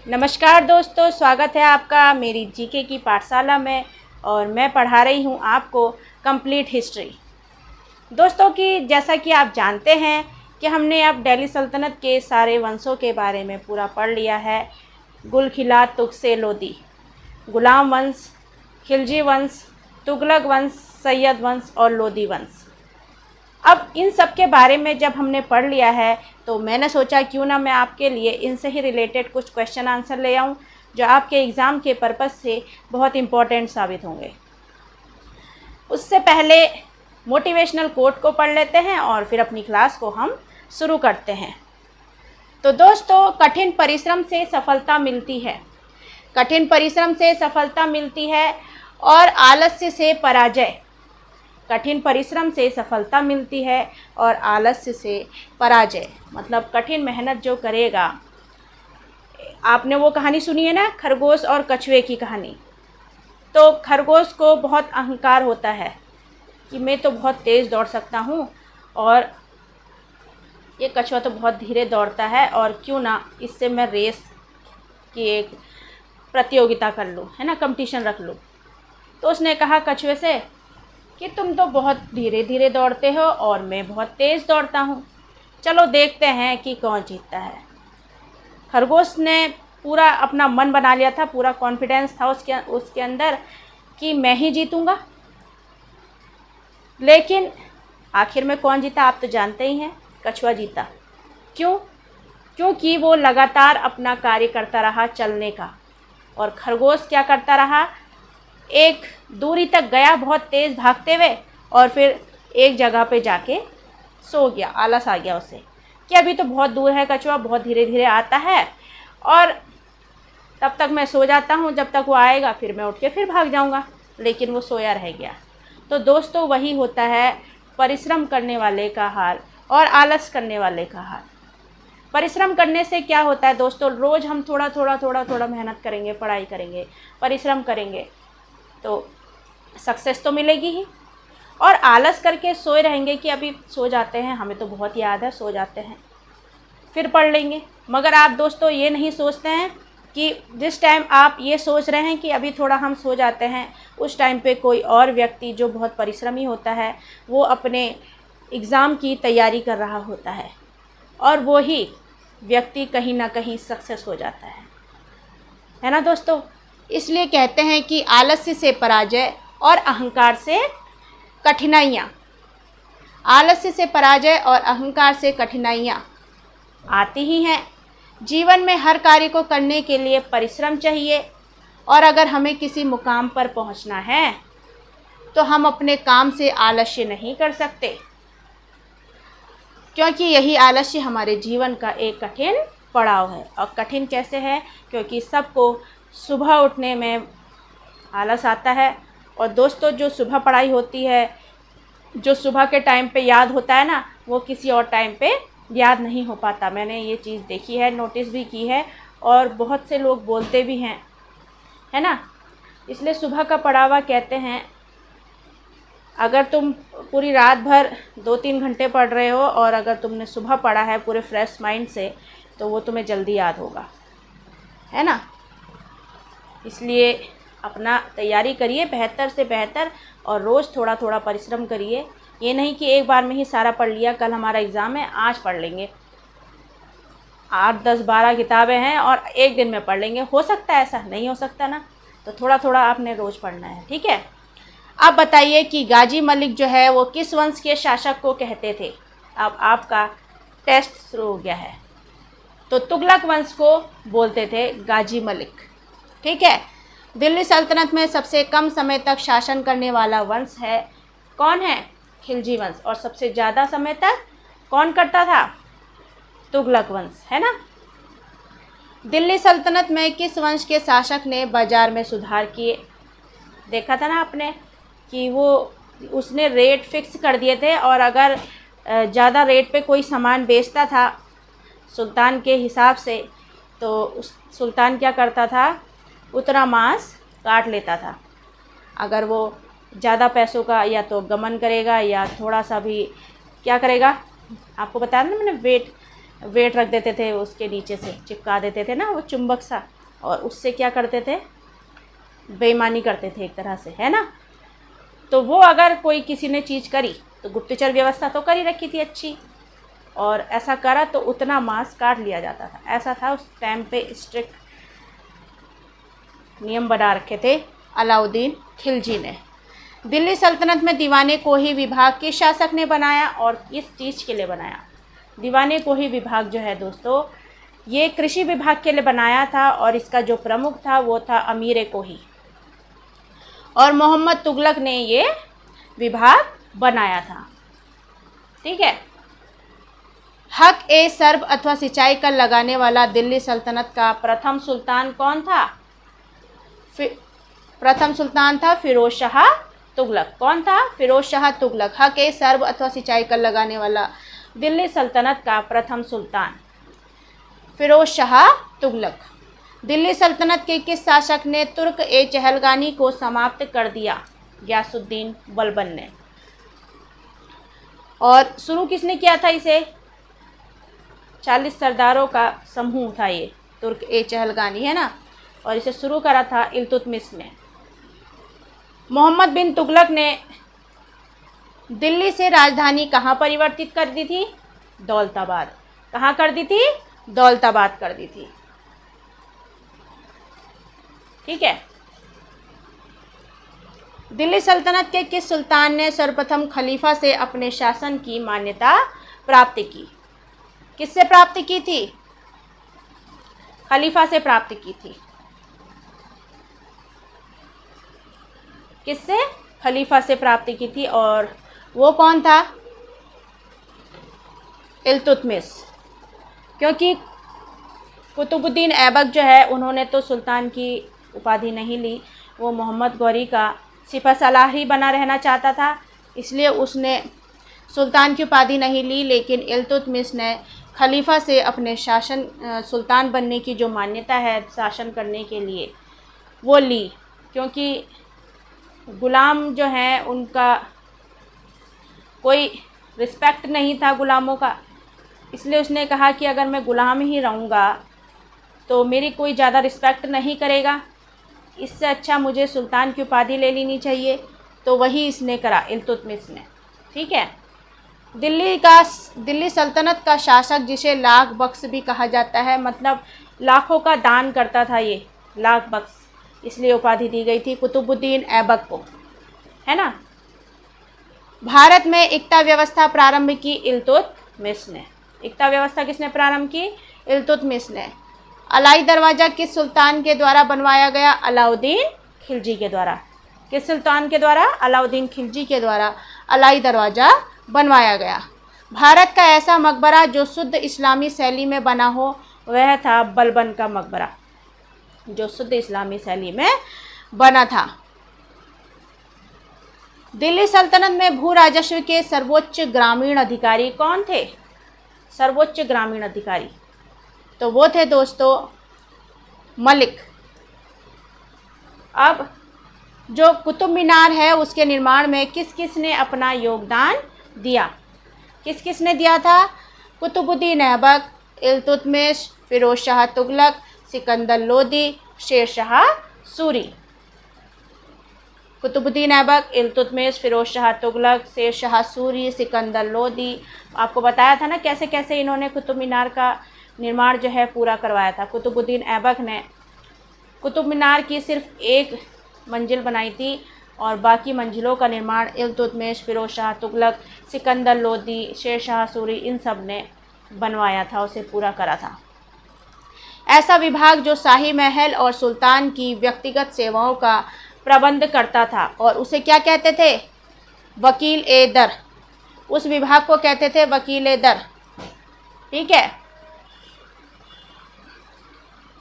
नमस्कार दोस्तों, स्वागत है आपका मेरी जीके की पाठशाला में। और मैं पढ़ा रही हूँ आपको कंप्लीट हिस्ट्री। दोस्तों की जैसा कि आप जानते हैं कि हमने अब दिल्ली सल्तनत के सारे वंशों के बारे में पूरा पढ़ लिया है। गुल खिला तुगसे लोदी, गुलाम वंश, खिलजी वंश, तुगलक वंश, सैयद वंश और लोदी वंश। अब इन सब के बारे में जब हमने पढ़ लिया है तो मैंने सोचा क्यों ना मैं आपके लिए इनसे ही रिलेटेड कुछ क्वेश्चन आंसर ले आऊँ जो आपके एग्ज़ाम के पर्पज़ से बहुत इम्पोर्टेंट साबित होंगे। उससे पहले मोटिवेशनल कोट को पढ़ लेते हैं और फिर अपनी क्लास को हम शुरू करते हैं। तो दोस्तों, कठिन परिश्रम से सफलता मिलती है, कठिन परिश्रम से सफलता मिलती है और आलस्य से पराजय। कठिन परिश्रम से सफलता मिलती है और आलस्य से पराजय, मतलब कठिन मेहनत जो करेगा। आपने वो कहानी सुनी है ना, खरगोश और कछुए की कहानी। तो खरगोश को बहुत अहंकार होता है कि मैं तो बहुत तेज़ दौड़ सकता हूँ और ये कछुआ तो बहुत धीरे दौड़ता है, और क्यों ना इससे मैं रेस की एक प्रतियोगिता कर लूँ, है ना, कंपटीशन रख लूँ। तो उसने कहा कछुए से कि तुम तो बहुत धीरे धीरे दौड़ते हो और मैं बहुत तेज़ दौड़ता हूँ, चलो देखते हैं कि कौन जीतता है। खरगोश ने पूरा अपना मन बना लिया था, पूरा कॉन्फिडेंस था उसके अंदर कि मैं ही जीतूँगा। लेकिन आखिर में कौन जीता आप तो जानते ही हैं, कछुआ जीता। क्यों? क्योंकि वो लगातार अपना कार्य करता रहा चलने का, और खरगोश क्या करता रहा, एक दूरी तक गया बहुत तेज़ भागते हुए और फिर एक जगह पे जाके सो गया। आलस आ गया उसे कि अभी तो बहुत दूर है कछुआ, बहुत धीरे धीरे आता है और तब तक मैं सो जाता हूँ, जब तक वो आएगा फिर मैं उठ के फिर भाग जाऊँगा। लेकिन वो सोया रह गया। तो दोस्तों, वही होता है परिश्रम करने वाले का हाल और आलस करने वाले का हाल। परिश्रम करने से क्या होता है दोस्तों, रोज़ हम थोड़ा थोड़ा मेहनत करेंगे, पढ़ाई करेंगे, परिश्रम करेंगे तो सक्सेस तो मिलेगी ही। और आलस करके सोए रहेंगे कि अभी सो जाते हैं, हमें तो बहुत याद है, सो जाते हैं, फिर पढ़ लेंगे। मगर आप दोस्तों ये नहीं सोचते हैं कि जिस टाइम आप ये सोच रहे हैं कि अभी थोड़ा हम सो जाते हैं, उस टाइम पे कोई और व्यक्ति जो बहुत परिश्रमी होता है वो अपने एग्ज़ाम की तैयारी कर रहा होता है, और वो ही व्यक्ति कहीं ना कहीं सक्सेस हो जाता है ना दोस्तों। इसलिए कहते हैं कि आलस्य से पराजय और अहंकार से कठिनाइयाँ, आलस्य से पराजय और अहंकार से कठिनाइयाँ आती ही हैं। जीवन में हर कार्य को करने के लिए परिश्रम चाहिए, और अगर हमें किसी मुकाम पर पहुंचना है तो हम अपने काम से आलस्य नहीं कर सकते, क्योंकि यही आलस्य हमारे जीवन का एक कठिन पड़ाव है। और कठिन कैसे है? क्योंकि सबको सुबह उठने में आलस आता है। और दोस्तों, जो सुबह पढ़ाई होती है, जो सुबह के टाइम पे याद होता है ना, वो किसी और टाइम पे याद नहीं हो पाता। मैंने ये चीज़ देखी है, नोटिस भी की है, और बहुत से लोग बोलते भी हैं, है ना। इसलिए सुबह का पढ़ावा कहते हैं, अगर तुम पूरी रात भर 2-3 घंटे पढ़ रहे हो और अगर तुमने सुबह पढ़ा है पूरे फ्रेश माइंड से, तो वो तुम्हें जल्दी याद होगा, है ना। इसलिए अपना तैयारी करिए बेहतर से बेहतर, और रोज़ थोड़ा थोड़ा परिश्रम करिए। ये नहीं कि एक बार में ही सारा पढ़ लिया, कल हमारा एग्ज़ाम है आज पढ़ लेंगे, 8, 10, 12 किताबें हैं और एक दिन में पढ़ लेंगे। हो सकता है? ऐसा नहीं हो सकता ना। तो थोड़ा थोड़ा आपने रोज़ पढ़ना है, ठीक है। अब बताइए कि गाजी मलिक जो है वो किस वंश के शासक को कहते थे। अब आपका टेस्ट शुरू हो गया है। तो तुगलक वंश को बोलते थे गाजी मलिक, ठीक है। दिल्ली सल्तनत में सबसे कम समय तक शासन करने वाला वंश है, कौन है? खिलजी वंश। और सबसे ज़्यादा समय तक कौन करता था? तुगलक वंश, है ना। दिल्ली सल्तनत में किस वंश के शासक ने बाजार में सुधार किए? देखा था ना आपने कि वो उसने रेट फिक्स कर दिए थे, और अगर ज़्यादा रेट पे कोई सामान बेचता था सुल्तान के हिसाब से, तो उस सुल्तान क्या करता था, उतना मांस काट लेता था। अगर वो ज़्यादा पैसों का या तो गमन करेगा या थोड़ा सा भी क्या करेगा, आपको बताया ना मैंने, वेट वेट रख देते थे, उसके नीचे से चिपका देते थे ना वो चुंबक सा, और उससे क्या करते थे, बेईमानी करते थे एक तरह से, है ना। तो वो अगर कोई किसी ने चीज़ करी तो गुप्तचर व्यवस्था तो कर ही रखी थी अच्छी, और ऐसा करा तो उतना मांस काट लिया जाता था। ऐसा था उस टाइम पे, स्ट्रिक्ट नियम बना रखे थे अलाउद्दीन खिलजी ने। दिल्ली सल्तनत में दीवाने कोही विभाग किस शासक ने बनाया और किस चीज़ के लिए बनाया? दीवाने कोही विभाग जो है दोस्तों, ये कृषि विभाग के लिए बनाया था, और इसका जो प्रमुख था वो था अमीर कोही, और मोहम्मद तुगलक ने ये विभाग बनाया था। ठीक है। हक ए सर्ब अथवा सिंचाई कर लगाने वाला दिल्ली सल्तनत का प्रथम सुल्तान कौन था? प्रथम सुल्तान था फिरोज शाह तुगलक। कौन था? फिरोज शाह तुगलक। हक ए सर्ब अथवा सिंचाई कर लगाने वाला दिल्ली सल्तनत का प्रथम सुल्तान फिरोज शाह तुगलक। दिल्ली सल्तनत के किस शासक ने तुर्क ए चहलगानी को समाप्त कर दिया? गयासुद्दीन बलबन ने। और शुरू किसने किया था इसे? 40 सरदारों का समूह था ये, तुर्क ए चहलगानी, है ना, और इसे शुरू करा था इल्तुतमिश ने। मोहम्मद बिन तुगलक ने दिल्ली से राजधानी कहाँ परिवर्तित कर दी थी? दौलताबाद। कहाँ कर दी थी? दौलताबाद कर दी थी। ठीक है। दिल्ली सल्तनत के किस सुल्तान ने सर्वप्रथम खलीफा से अपने शासन की मान्यता प्राप्त की? किससे प्राप्त की थी? खलीफा से प्राप्त की थी। किससे? खलीफा से प्राप्त की थी, और वो कौन था? इल्तुतमिश। क्योंकि कुतुबुद्दीन ऐबक जो है, उन्होंने तो सुल्तान की उपाधि नहीं ली, वो मोहम्मद गौरी का सिपह सलार ही बना रहना चाहता था, इसलिए उसने सुल्तान की उपाधि नहीं ली। लेकिन इल्तुतमिश ने खलीफा से अपने शासन, सुल्तान बनने की जो मान्यता है शासन करने के लिए, वो ली। क्योंकि गुलाम जो हैं उनका कोई रिस्पेक्ट नहीं था गुलामों का, इसलिए उसने कहा कि अगर मैं गुलाम ही रहूँगा तो मेरी कोई ज़्यादा रिस्पेक्ट नहीं करेगा, इससे अच्छा मुझे सुल्तान की उपाधि ले लेनी चाहिए। तो वही इसने करा, इल्तुतमिश ने। ठीक है। दिल्ली सल्तनत का शासक जिसे लाख बख्श भी कहा जाता है, मतलब लाखों का दान करता था ये, लाख बख्श, इसलिए उपाधि दी गई थी कुतुबुद्दीन ऐबक को, है ना। भारत में इक्ता व्यवस्था प्रारंभ की इल्तुतमिश ने। इक्ता व्यवस्था किसने प्रारंभ की? इल्तुतमिश ने। अलाई दरवाज़ा किस सुल्तान के द्वारा बनवाया गया? अलाउद्दीन खिलजी के द्वारा। किस सुल्तान के द्वारा? अलाउद्दीन खिलजी के द्वारा अलाई दरवाज़ा बनवाया गया। भारत का ऐसा मकबरा जो शुद्ध इस्लामी शैली में बना हो, वह था बलबन का मकबरा, जो शुद्ध इस्लामी शैली में बना था। दिल्ली सल्तनत में भू राजस्व के सर्वोच्च ग्रामीण अधिकारी कौन थे? सर्वोच्च ग्रामीण अधिकारी, तो वो थे दोस्तों मलिक। अब जो कुतुब मीनार है उसके निर्माण में किस किस ने अपना योगदान दिया? किस किस ने दिया था? कुतुबुद्दीन ऐबक, इल्तुतमिश, फिरोज शाह तुगलक, सिकंदर लोदी, शेर शाह सूरी। कुतुबुद्दीन ऐबक, इल्तुतमिश, फिरोज शाह तुगलक, शेर शाह सूरी, सिकंदर लोदी। आपको बताया था ना कैसे कैसे इन्होंने कुतुब मीनार का निर्माण जो है पूरा करवाया था। कुतुबुद्दीन ऐबक ने कुतुब मीनार की सिर्फ एक मंजिल बनाई थी, और बाकी मंजिलों का निर्माण इल्तुतमिश, फिरोज शाह तुगलक, सिकंदर लोदी, शेर शाह सूरी, इन सब ने बनवाया था, उसे पूरा करा था। ऐसा विभाग जो शाही महल और सुल्तान की व्यक्तिगत सेवाओं का प्रबंध करता था, और उसे क्या कहते थे? वकील ए दर। उस विभाग को कहते थे वकील ए दर। ठीक है।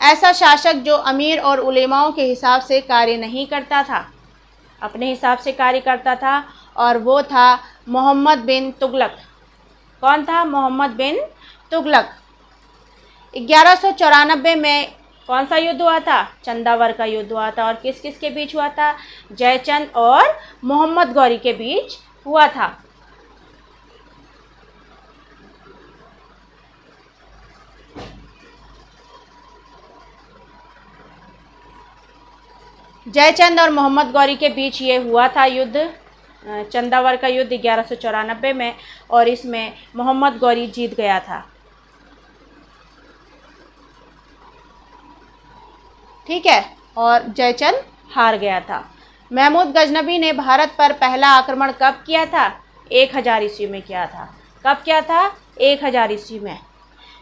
ऐसा शासक जो अमीर और उलेमाओं के हिसाब से कार्य नहीं करता था, अपने हिसाब से कार्य करता था, और वो था मोहम्मद बिन तुगलक। कौन था? मोहम्मद बिन तुगलक। 1194 में कौन सा युद्ध हुआ था? चंदावर का युद्ध हुआ था, और किस किस के बीच हुआ था? जयचंद और मोहम्मद गौरी के बीच हुआ था। जयचंद और मोहम्मद गौरी के बीच ये हुआ था युद्ध, चंदावर का युद्ध 1194 में, और इसमें मोहम्मद गौरी जीत गया था। ठीक है, और जयचंद हार गया था। महमूद गजनवी ने भारत पर पहला आक्रमण कब किया था? 1000 ईस्वी में किया था। कब किया था? 1000 ईस्वी में।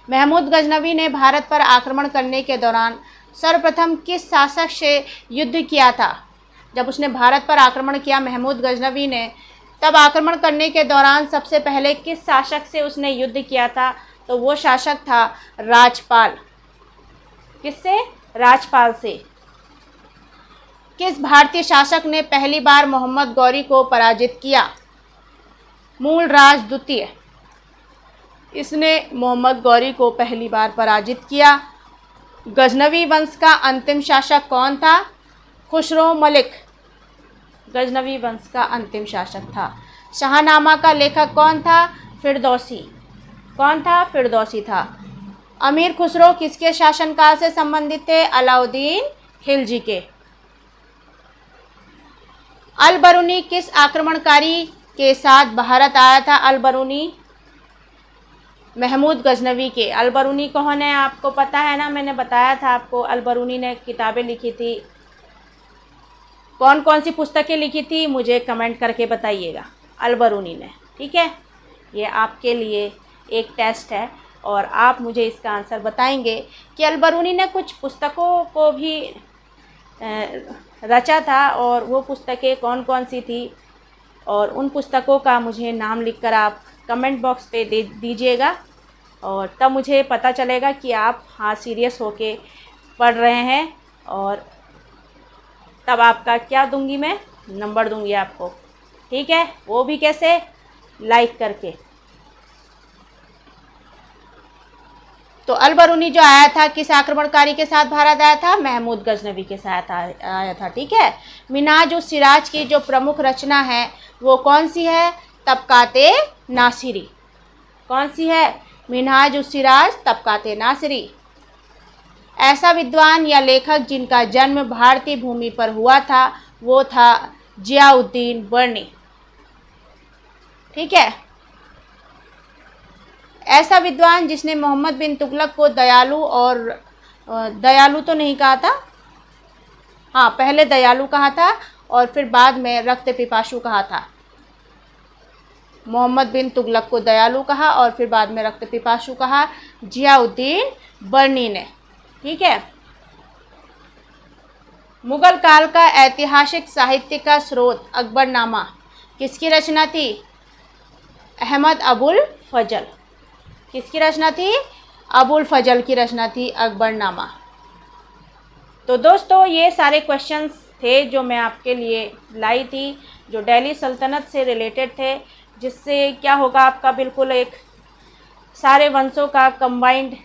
महमूद गजनवी ने भारत पर आक्रमण करने के दौरान सर्वप्रथम किस शासक से युद्ध किया था? जब उसने भारत पर आक्रमण किया महमूद गजनवी ने, तब आक्रमण करने के दौरान सबसे पहले किस शासक से उसने युद्ध किया था? तो वो शासक था राजपाल। किससे? राजपाल से। किस भारतीय शासक ने पहली बार मोहम्मद गौरी को पराजित किया? मूलराज द्वितीय। इसने मोहम्मद गौरी को पहली बार पराजित किया। गजनवी वंश का अंतिम शासक कौन था? खुसरो मलिक गजनवी वंश का अंतिम शासक था। शाहनामा का लेखक कौन था? फिरदौसी। कौन था? फिरदौसी था। अमीर खुसरो किसके शासनकाल से संबंधित थे? अलाउद्दीन खिलजी के। अल बरूनी किस आक्रमणकारी के साथ भारत आया था? अल बरूनी महमूद गजनवी के। अल बरूनी कौन है? आपको पता है ना, मैंने बताया था आपको। अल बरूनी ने किताबें लिखी थी। कौन कौन सी पुस्तकें लिखी थी मुझे कमेंट करके बताइएगा। अल बरूनी ने। ठीक है, ये आपके लिए एक टेस्ट है और आप मुझे इसका आंसर बताएंगे कि अल बरूनी ने कुछ पुस्तकों को भी रचा था, और वो पुस्तकें कौन कौन सी थी, और उन पुस्तकों का मुझे नाम लिखकर आप कमेंट बॉक्स पे दे दीजिएगा, और तब मुझे पता चलेगा कि आप हाँ सीरियस होके पढ़ रहे हैं, और तब आपका क्या दूंगी मैं? नंबर दूंगी आपको। ठीक है, वो भी कैसे? लाइक करके। तो अल बरूनी जो आया था किस आक्रमणकारी के साथ भारत आया था? महमूद गजनवी के साथ आया था। ठीक है, मिन्हाज उस सिराज की जो प्रमुख रचना है वो कौन सी है? तबकाते नासिरी। कौन सी है? मिन्हाज उस सिराज तबकाते नासिरी। ऐसा विद्वान या लेखक जिनका जन्म भारतीय भूमि पर हुआ था वो था जियाउद्दीन बर्नी। ठीक है, ऐसा विद्वान जिसने मोहम्मद बिन तुगलक को दयालु, और दयालु तो नहीं कहा था, हाँ पहले दयालु कहा था और फिर बाद में रक्त पिपासु कहा था। मोहम्मद बिन तुगलक को दयालु कहा और फिर बाद में रक्त पिपासु कहा जियाउद्दीन बर्नी ने। ठीक है, मुगल काल का ऐतिहासिक साहित्य का स्रोत अकबरनामा किसकी रचना थी? अहमद अबुल फजल। किसकी रचना थी? अबुल फजल की रचना थी अकबरनामा। तो दोस्तों ये सारे क्वेश्चंस थे जो मैं आपके लिए लाई थी, जो दिल्ली सल्तनत से रिलेटेड थे, जिससे क्या होगा आपका बिल्कुल एक सारे वंशों का कंबाइंड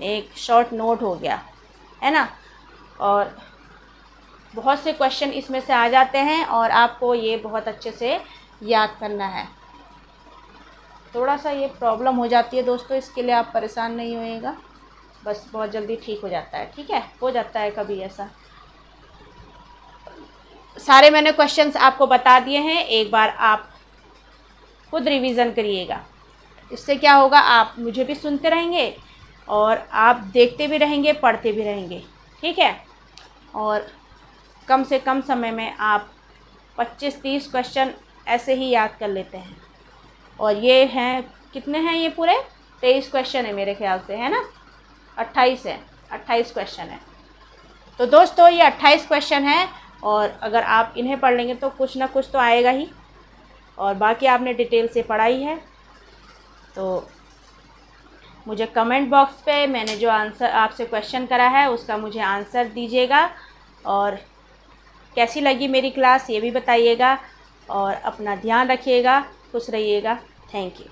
एक शॉर्ट नोट हो गया है ना। और बहुत से क्वेश्चन इसमें से आ जाते हैं और आपको ये बहुत अच्छे से याद करना है। थोड़ा सा ये प्रॉब्लम हो जाती है दोस्तों, इसके लिए आप परेशान नहीं होइएगा, बस बहुत जल्दी ठीक हो जाता है। ठीक है, हो जाता है कभी ऐसा। सारे मैंने क्वेश्चंस आपको बता दिए हैं, एक बार आप खुद रिवीजन करिएगा। इससे क्या होगा, आप मुझे भी सुनते रहेंगे और आप देखते भी रहेंगे, पढ़ते भी रहेंगे। ठीक है, और कम से कम समय में आप 25-30 क्वेश्चन ऐसे ही याद कर लेते हैं। और ये हैं कितने हैं? ये पूरे 23 क्वेश्चन है मेरे ख्याल से, है ना? 28 है, 28 क्वेश्चन है। तो दोस्तों ये 28 क्वेश्चन है, और अगर आप इन्हें पढ़ लेंगे तो कुछ ना कुछ तो आएगा ही, और बाकी आपने डिटेल से पढ़ाई है। तो मुझे कमेंट बॉक्स पे मैंने जो आंसर आपसे क्वेश्चन करा है उसका मुझे आंसर दीजिएगा, और कैसी लगी मेरी क्लास ये भी बताइएगा, और अपना ध्यान रखिएगा, खुश रहिएगा। Thank you.